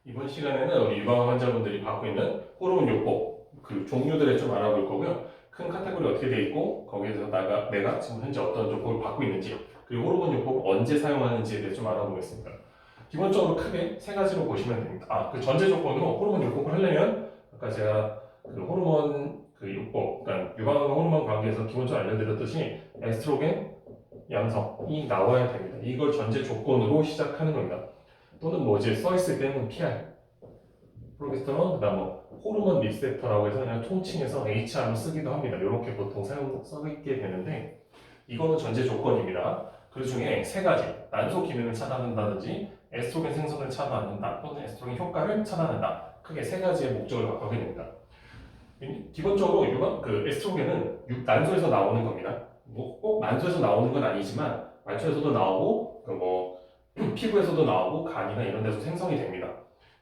이번 시간에는 우리 유방암 환자분들이 받고 있는 호르몬 요법 그 종류들을 좀 알아볼 거고요. 큰 카테고리 어떻게 돼 있고 거기에서 내가 지금 현재 어떤 요법을 받고 있는지 그리고 호르몬 요법을 언제 사용하는지에 대해 좀 알아보겠습니다. 기본적으로 크게 세 가지로 보시면 됩니다. 그 전제 조건으로 호르몬 요법을 하려면 아까 제가 그 호르몬 그 요법, 그러니까 유방암과 호르몬 관계에서 기본적으로 알려드렸듯이 에스트로겐 양성이 나와야 됩니다. 이걸 전제 조건으로 시작하는 겁니다. 또는 뭐 이제 써있을 때는 PR, 프로게스테론, 그다음 뭐 호르몬 리셉터라고 해서 그냥 통칭해서 HR로 쓰기도 합니다. 이렇게 보통 써있게 되는데 이거는 전제 조건입니다. 그 중에 세 가지, 난소 기능을 차단한다든지 에스트로겐 생성을 차단한다 또는 에스트로겐 효과를 차단한다. 크게 세 가지의 목적을 갖게 됩니다. 기본적으로 에스트로겐은 난소에서 나오는 겁니다. 뭐 꼭 난소에서 나오는 건 아니지만 말초에서도 나오고 뭐 피부에서도 나오고 간이나 이런 데서 생성이 됩니다.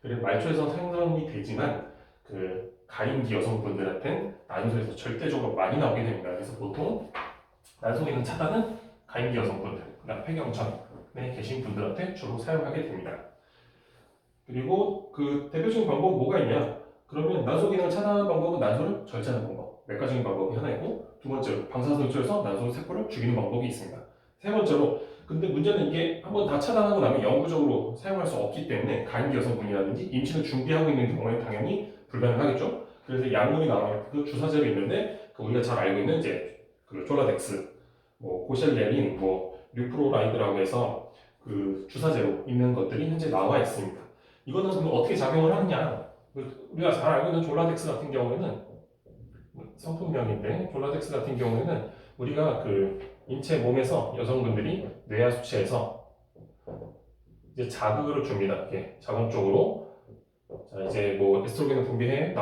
그리고 말초에서 생성이 되지만 그 가임기 여성분들한테는 난소에서 절대적으로 많이 나오게 됩니다. 그래서 보통 난소 기능 차단은 가임기 여성분들, 그다음 폐경천에 계신 분들한테 주로 사용하게 됩니다. 그리고 그 대표적인 방법은 뭐가 있냐? 그러면 난소 기능을 차단하는 방법은 난소를 절제하는 방법, 메카적인 방법이 하나 있고, 두 번째로 방사선초에서 난소 세포를 죽이는 방법이 있습니다. 세 번째로, 근데 문제는 이게 한번 다 차단하고 나면 영구적으로 사용할 수 없기 때문에 가임기 여성분이라든지 임신을 준비하고 있는 경우에 당연히 불가능하겠죠. 그래서 약물이 나와요. 그 주사제로 있는데 우리가 잘 알고 있는 이제 그 졸라덱스, 뭐 고셀레린, 뭐 류프로라이드라고 해서 그 주사제로 있는 것들이 현재 나와 있습니다. 이거는 그럼 어떻게 작용을 하느냐? 우리가 잘 알고 있는 졸라덱스 같은 경우에는 성품명인데 졸라덱스 같은 경우에는 우리가 그 인체 몸에서 여성분들이 뇌하 수치에서 이제 자극을 줍니다. 이렇게 자동적으로 자 이제 뭐 에스트로겐을 분비해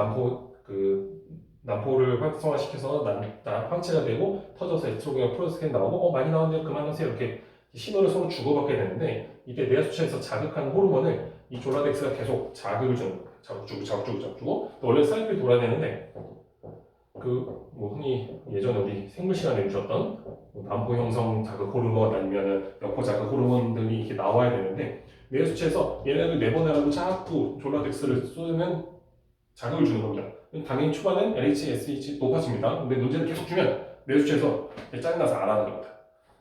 난포를 활성화시켜서 황체가 되고 터져서 에스트로겐과 프로스겐 나오고 많이 나오는데 그만하세요 이렇게 신호를 서로 주고받게 되는데 이때 뇌하 수치에서 자극하는 호르몬을 이 졸라덱스가 계속 자극을 주는 거예요. 자극 주고 또 원래 사이클이 돌아야 되는데 뭐 흔히 예전에 우리 생물 시간에 주셨던 난포 형성 자극 호르몬 아니면은 여포 자극 호르몬들이 이렇게 나와야 되는데 뇌 수치에서 얘네를 내보내라고 자꾸 졸라덱스를 쏘면 자극을 주는 겁니다. 당연히 초반엔 LH, SH 높아집니다. 근데 문제는 계속 주면 뇌 수치에서 짜증나서 안 하는 겁니다.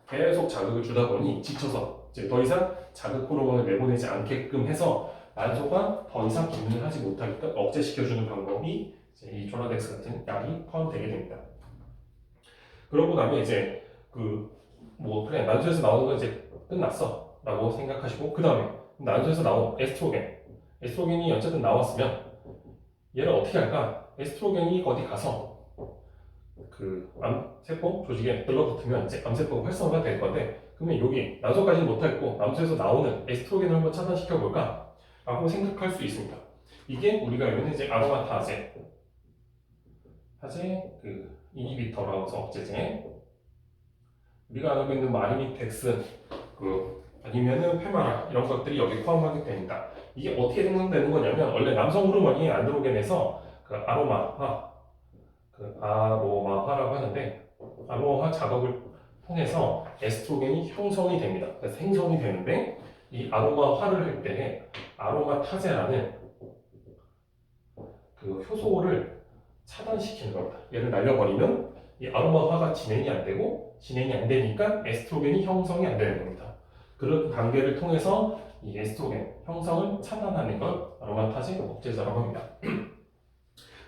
계속 자극을 주다 보니 지쳐서 이제 더 이상 자극 호르몬을 내보내지 않게끔 해서 난소가 더 이상 기능을 하지 못하게끔 억제시켜주는 방법이 이제 이 졸라덱스 같은 약이 포함되게 됩니다. 그러고 나면 이제 그래 난소에서 나오는 건 이제 끝났어 라고 생각하시고 그 다음에 난소에서 나온 에스트로겐이 어쨌든 나왔으면 얘를 어떻게 할까? 에스트로겐이 어디 가서 그 암세포 조직에 들러붙으면 이제 암세포가 활성화가 될 건데 그러면 여기 난소까지는 못하겠고 남소에서 나오는 에스트로겐을 한번 차단시켜 볼까? 라고 생각할 수 있습니다. 이게 우리가 알고 있는 이제 아로마타제 그 이니비터라고 해서 억제제 우리가 알고 있는 마리미텍스 아니면은 페마라 이런 것들이 여기 포함하게 됩니다. 이게 어떻게 생성되는 거냐면 원래 남성 호르몬이 안드로겐에서 아로마화라고 하는데 아로마화 작업을 통해서 에스트로겐이 형성이 됩니다. 그래서 생성이 되는데 이 아로마화를 할 때 아로마타제라는 그 효소를 차단시키는 겁니다. 얘를 날려버리면 이 아로마화가 진행이 안 되고 진행이 안 되니까 에스트로겐이 형성이 안 되는 겁니다. 그런 단계를 통해서 이 에스트로겐 형성을 차단하는 걸 아로마타제 억제제라고 합니다.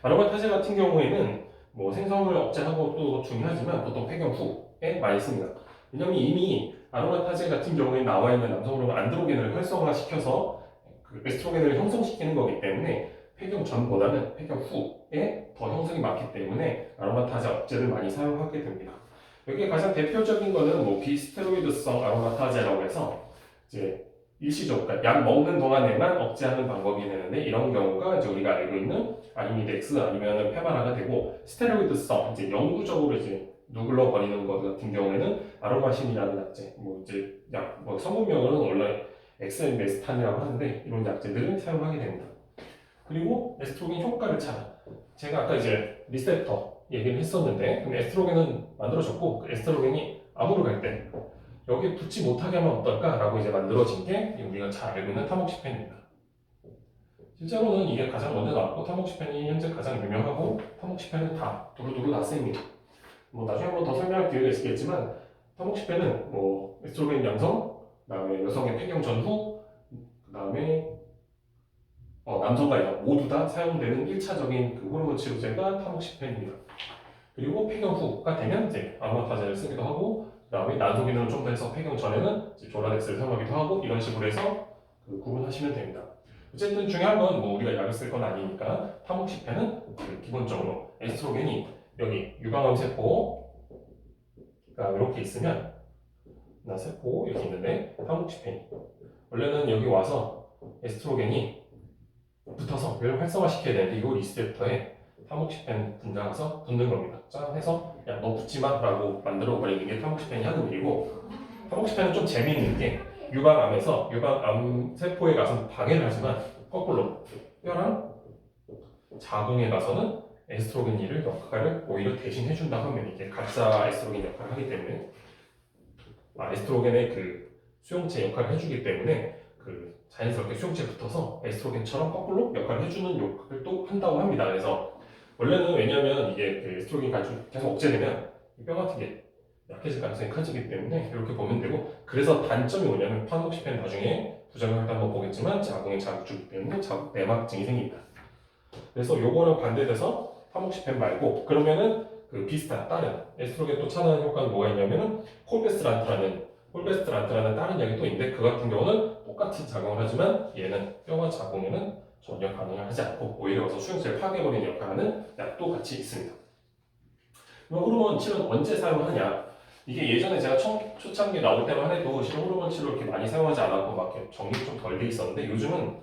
아로마타제 같은 경우에는 뭐 생성을 억제하고 또 중요하지만 보통 폐경 후에 많이 씁니다. 왜냐면 이미 아로마타제 같은 경우에 나와 있는 남성 호르몬 안드로겐을 활성화시켜서 그 에스트로겐을 형성시키는 거기 때문에 폐경 전보다는 폐경 후에 더 형성이 많기 때문에 아로마타제 억제를 많이 사용하게 됩니다. 여기 가장 대표적인 거는 뭐 비스테로이드성 아로마타제라고 해서 이제 일시적, 그러니까 약 먹는 동안에만 억제하는 방법이 되는데 이런 경우가 이제 우리가 알고 있는 아니미덱스 아니면 페마라가 되고 스테로이드성 이제 영구적으로 이제 누글러 버리는 것 같은 경우에는 아로마신이라는 약제, 성분명은 원래 엑셀메스탄이라고 하는데 이런 약제들을 사용하게 됩니다. 그리고 에스트로겐 효과를 차단. 제가 아까 이제 리셉터 얘기를 했었는데 그럼 에스트로겐은 만들어졌고 그 에스트로겐이 암으로 갈 때 여기에 붙지 못하게 하면 어떨까라고 이제 만들어진 게 우리가 잘 알고 있는 타모xifen 입니다. 실제로는 이게 가장 먼저 나왔고 타모xifen 현재 가장 유명하고 타모xifen 다 두루두루 다 쓰입니다. 뭐 나중에 한번 더 설명할 기회가 있겠지만 타모xifen 뭐 에스트로겐 양성, 그다음에 여성의 폐경 전후, 그다음에 남성과 여성 모두 다 사용되는 1차적인 그 호르몬 치료제가 타모xifen입니다. 그리고 폐경 후가 되면 이제 아로마타제를 쓰기도 하고, 그다음에 난소기능을 좀 더 해서 폐경 전에는 이제 조라덱스를 사용하기도 하고, 이런 식으로 해서 그 구분하시면 됩니다. 어쨌든 중요한 건 뭐 우리가 약을 쓸 건 아니니까 타모xifen은 그 기본적으로 에스트로겐이 여기 유방암 세포가 이렇게 있으면 나 세포 이렇게 있는데 타모xifen 원래는 여기 와서 에스트로겐이 붙어서 얘를 활성화시켜야 되는데 이 리스셉터에 타모xifen 분자가서 붙는 겁니다. 짠 해서 야 너 붙지 마라고 만들어 버리는 게 타모xifen이 하는 일이고, 타모xifen은 좀 재미있는 게 유방암에서 유방암 세포에 가서 방해를 하지만 거꾸로 뼈랑 자궁에 가서는 에스트로겐 일을 역할을 오히려 대신 해준다고 하면 이게 가짜 에스트로겐 역할을 하기 때문에 에스트로겐의 그 수용체 역할을 해주기 때문에 그 자연스럽게 수용체에 붙어서 에스트로겐처럼 거꾸로 역할을 해주는 역할을 또 한다고 합니다. 그래서 원래는 왜냐하면 이게 그 에스트로겐이 계속 억제되면 뼈 같은 게 약해질 가능성이 커지기 때문에 이렇게 보면 되고, 그래서 단점이 뭐냐면 타모xifen 나중에 부작용을 한번 보겠지만 자궁에 자극 주기 때문에 자궁 내막증이 생깁니다. 그래서 요거랑 반대돼서 타모xifen 말고 그러면은 그 비슷한 다른 에스트로겐 또 차단하는 효과는 뭐가 있냐면은 폴베스트란트라는 다른 약이 또 있는데 그 같은 경우는 똑같은 작용을 하지만 얘는 뼈와 자궁에는 전혀 반응을 하지 않고 오히려 와서 수용체를 파괴해버리는 역할을 하는 약도 같이 있습니다. 그럼 호르몬 치료는 언제 사용하냐? 이게 예전에 제가 초창기에 나올 때만 해도 실은 호르몬 치료 이렇게 많이 사용하지 않았고 막 이렇게 정리가 좀 덜 돼 있었는데 요즘은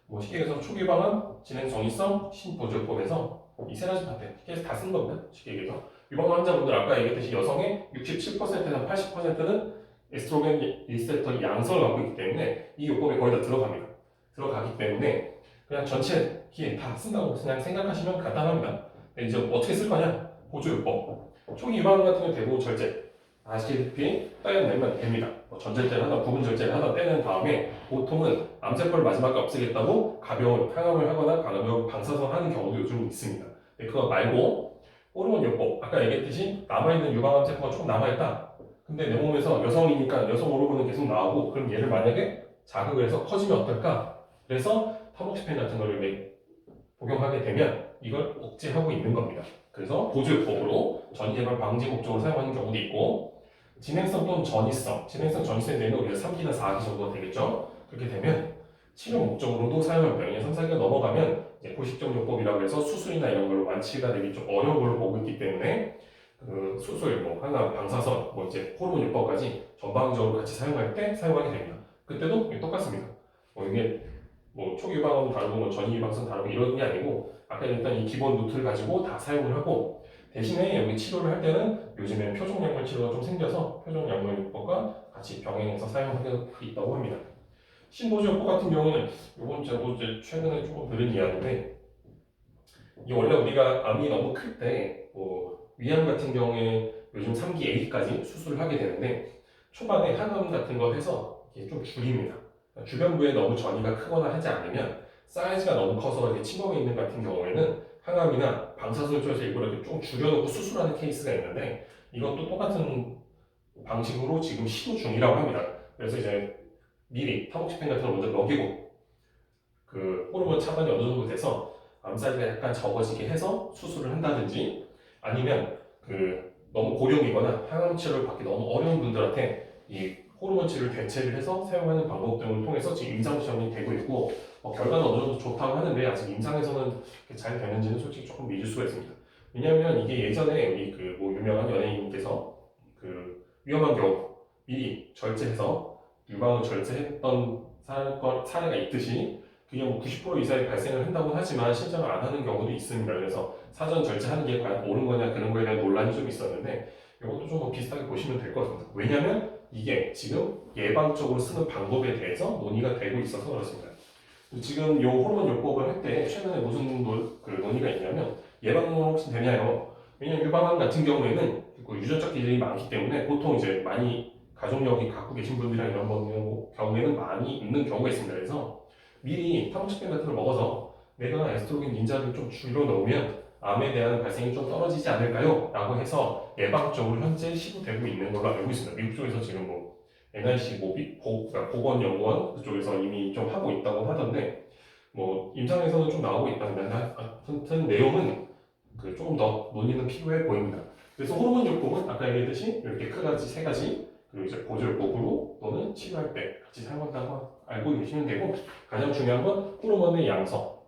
뭐 쉽게 얘기해서 초기방암, 진행 정의성, 신보조법에서 이 세 가지 파트 쉽게 다 쓴 겁니다. 쉽게 얘기해서 유방 환자분들 아까 얘기했듯이 여성의 67%에서 80%는 에스트로겐 리셉터 양성을 갖고 있기 때문에 이 요법에 거의 다 들어갑니다. 들어가기 때문에 그냥 전체 기에 다 쓴다고 그냥 생각하시면 간단합니다. 근데 이제 어떻게 쓸 거냐? 보조요법. 초기 유방 같은 경우 대부분 절제. 아시다시피 떼어내면 됩니다. 뭐 전절제를 하나, 부분 절제를 하나 떼는 다음에 보통은 암세포를 마지막에 없애겠다고 가벼운 항암을 하거나 가벼운 방사선 하는 경우도 요즘 있습니다. 그거 말고 호르몬 요법, 아까 얘기했듯이 남아있는 유방암 세포가 조금 남아있다. 근데 내 몸에서 여성이니까 여성 호르몬은 계속 나오고, 그럼 얘를 만약에 자극을 해서 커지면 어떨까? 그래서 타모xifen 같은 거를 복용하게 되면 이걸 억제하고 있는 겁니다. 그래서 보조요법으로 전이예방 방지 목적으로 사용하는 경우도 있고, 진행성 또는 전이성, 진행성 전이성에 대해서 우리가 3기나 4기 정도가 되겠죠. 그렇게 되면 치료 목적으로도 사용합니다. 왜냐면 3, 4기가 넘어가면 이제 고식적 요법이라고 해서 수술이나 이런 걸로 완치가 되기 좀 어려운 걸로 보고 있기 때문에 그 수술, 항암, 방사선, 이제 호르몬 요법까지 전방적으로 같이 사용할 때 사용하게 됩니다. 그때도 똑같습니다. 이게 초기유방은 다르고 전이유방선 다르고 이런 게 아니고 아까 일단 이 기본 노트를 가지고 다 사용을 하고, 대신에 여기 치료를 할 때는 요즘엔 표준약물 치료가 좀 생겨서 표준약물 요법과 같이 병행해서 사용하고 있다고 합니다. 신보조요법 같은 경우는 이건 저도 이제 최근에 조금 들은 이야기인데, 이게 원래 우리가 암이 너무 클 때 위암 같은 경우에 요즘 3기 A까지 수술을 하게 되는데 초반에 항암 같은 거 해서 이게 좀 줄입니다. 주변부에 너무 전이가 크거나 하지 않으면 사이즈가 너무 커서 이렇게 침범해 있는 같은 경우에는 항암이나 방사선 쪽에서 일부러 이렇게 좀 줄여놓고 수술하는 케이스가 있는데, 이것도 똑같은 방식으로 지금 시도 중이라고 합니다. 그래서 이제 미리 타모xifen 같은 걸 먼저 먹이고 그 호르몬 차단이 어느 정도 돼서 암 사이즈가 약간 적어지게 해서 수술을 한다든지, 아니면 너무 고령이거나 항암 치료를 받기 너무 어려운 분들한테 이 호르몬 치료를 대체를 해서 사용하는 방법 등을 통해서 지금 임상 시험이 되고 있고, 결과는 어느 정도 좋다고 하는데 아직 임상에서는 잘 되는지는 솔직히 조금 믿을 수가 있습니다. 왜냐하면 이게 예전에 우리 유명한 연예인께서 위험한 경우 미리 절제해서 유방을 절제했던 사례가 있듯이 그게 90% 이상이 발생을 한다고 하지만 실제로 안 하는 경우도 있습니다. 그래서 사전 절제하는 게 과연 옳은 거냐 그런 거에 대한 논란이 좀 있었는데, 이것도 좀 비슷하게 보시면 될 것 같습니다. 왜냐하면 이게 지금 예방적으로 쓰는 방법에 대해서 논의가 되고 있어서 그렇습니다. 지금 이 호르몬 요법을 할 때 최근에 무슨 논의가 있냐면, 예방은 혹시 되냐요? 왜냐하면 유방암 같은 경우에는 유전적 기질이 많기 때문에 보통 이제 많이 가족력이 갖고 계신 분들이랑 이런 경우에는 많이 있는 경우가 있습니다. 그래서 미리 타모xifen 같은 걸 먹어서 내가 에스트로겐 인자를 좀 줄여 넣으면 암에 대한 발생이 좀 떨어지지 않을까요? 라고 해서 예방적으로 현재 시도되고 있는 걸로 알고 있습니다. 미국 쪽에서 지금 뭐 NIC 그러니까 보건연구원 그쪽에서 이미 좀 하고 있다고 하던데 뭐 임상에서는 좀 나오고 있다는데 하여튼 내용은 그 조금 더 논의는 필요해 보입니다. 그래서 호르몬 요법은 아까 얘기했듯이 이렇게 크가지 세 가지 그리고 이제 보조요법으로 또는 치료할 때 같이 사용한다고 알고 계시면 되고 가장 중요한 건 호르몬의 양성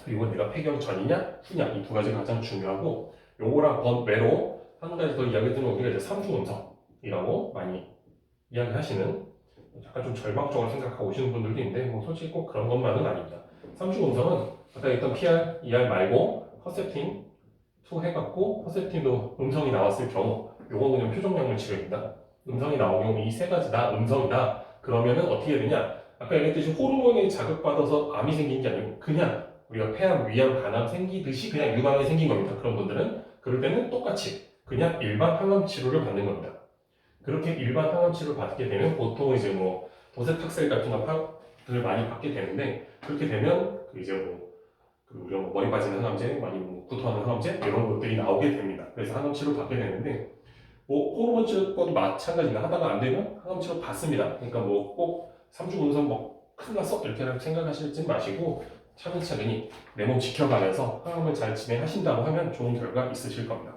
그리고 내가 폐경 전이냐 후냐 이 두 가지가 가장 중요하고 요거랑 외로 한 가지 더 이야기 드리면 우리가 이제 삼중음성이라고 많이 이야기하시는 약간 좀 절망적으로 생각하고 오시는 분들도 있는데 뭐 솔직히 꼭 그런 것만은 아닙니다. 삼중음성은 아까 했던 PR, ER 말고 허셉틴 2 해갖고 허셉틴도 음성이 나왔을 경우 요건 그냥 표정약물 치료입니다. 음성이 나온 경우 이 세 가지 다 음성이다. 그러면은 어떻게 되냐? 아까 얘기했듯이 호르몬이 자극받아서 암이 생긴 게 아니고 그냥 우리가 폐암, 위암, 간암 생기듯이 그냥 유방이 생긴 겁니다. 그런 분들은 그럴 때는 똑같이 그냥 일반 항암 치료를 받는 겁니다. 그렇게 일반 항암 치료를 받게 되면 보통 이제 뭐 도세탁셀 같은 거를 많이 받게 되는데 그렇게 되면 그 이제 우리가 뭐 머리 빠지는 항암제, 많이 뭐 구토하는 항암제 이런 것들이 나오게 됩니다. 그래서 항암 치료 받게 되는데 뭐 호르몬 치료도 마찬가지입니다. 하다가 안 되면 항암 치료 받습니다. 그러니까 뭐 꼭 3주 운선 뭐 큰일 났어 이렇게 생각하시지 마시고 차근차근히 내 몸 지켜가면서 항암을 잘 진행하신다고 하면 좋은 결과 있으실 겁니다.